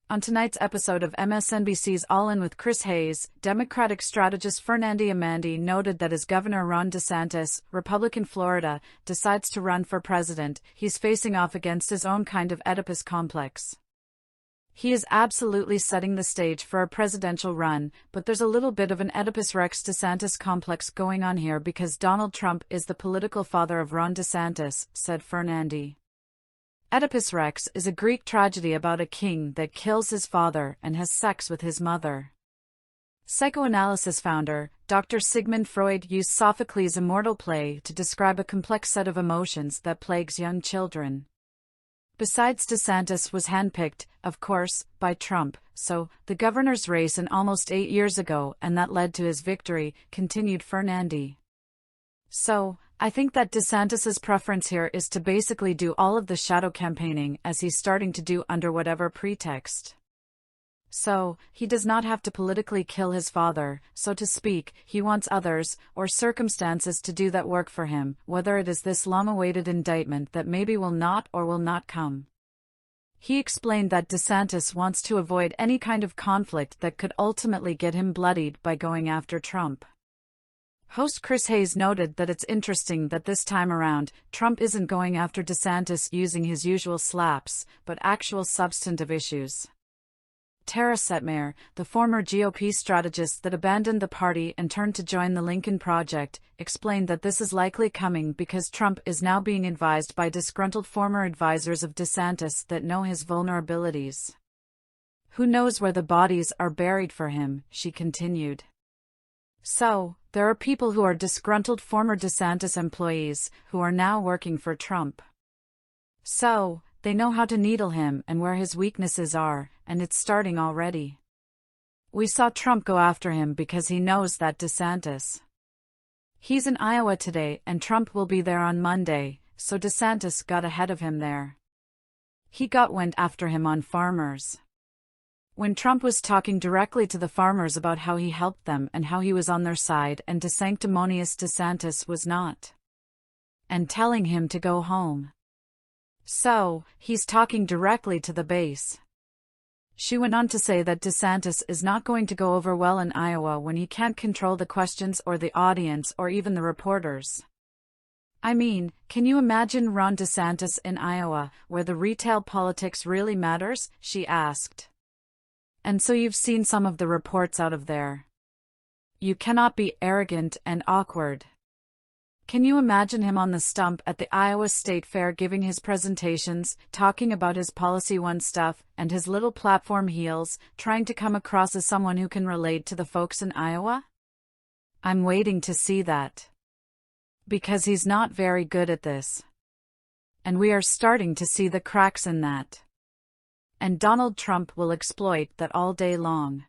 On tonight's episode of MSNBC's All In with Chris Hayes, Democratic strategist Fernandi Amandi noted that as Governor Ron DeSantis, Republican Florida, decides to run for president, he's facing off against his own kind of Oedipus Complex. He is absolutely setting the stage for a presidential run, but there's a little bit of an Oedipus Rex DeSantis complex going on here because Donald Trump is the political father of Ron DeSantis, said Fernandi. Oedipus Rex is a Greek tragedy about a king that kills his father and has sex with his mother. Psychoanalysis founder, Dr. Sigmund Freud used Sophocles' immortal play to describe a complex set of emotions that plagues young children. Besides, DeSantis was handpicked, of course, by Trump, so the governor's race in almost 8 years ago, and that led to his victory, continued Fernandi. So, I think that DeSantis's preference here is to basically do all of the shadow campaigning as he's starting to do under whatever pretext. So, he does not have to politically kill his father, so to speak. He wants others, or circumstances to do that work for him, whether it is this long-awaited indictment that maybe will not or will not come. He explained that DeSantis wants to avoid any kind of conflict that could ultimately get him bloodied by going after Trump. Host Chris Hayes noted that it's interesting that this time around, Trump isn't going after DeSantis using his usual slaps, but actual substantive issues. Tara Setmayer, the former GOP strategist that abandoned the party and turned to join the Lincoln Project, explained that this is likely coming because Trump is now being advised by disgruntled former advisors of DeSantis that know his vulnerabilities. Who knows where the bodies are buried for him, she continued. So, there are people who are disgruntled former DeSantis employees who are now working for Trump. So, they know how to needle him and where his weaknesses are, and it's starting already. We saw Trump go after him because he knows that DeSantis. He's in Iowa today and Trump will be there on Monday, so DeSantis got ahead of him there. He went after him on farmers. When Trump was talking directly to the farmers about how he helped them and how he was on their side, and DeSanctimonious DeSantis was not. And telling him to go home. So, he's talking directly to the base. She went on to say that DeSantis is not going to go over well in Iowa when he can't control the questions or the audience or even the reporters. I mean, can you imagine Ron DeSantis in Iowa, where the retail politics really matters? She asked. And so you've seen some of the reports out of there. You cannot be arrogant and awkward. Can you imagine him on the stump at the Iowa State Fair giving his presentations, talking about his Policy 1 stuff, and his little platform heels, trying to come across as someone who can relate to the folks in Iowa? I'm waiting to see that. Because he's not very good at this. And we are starting to see the cracks in that. And Donald Trump will exploit that all day long.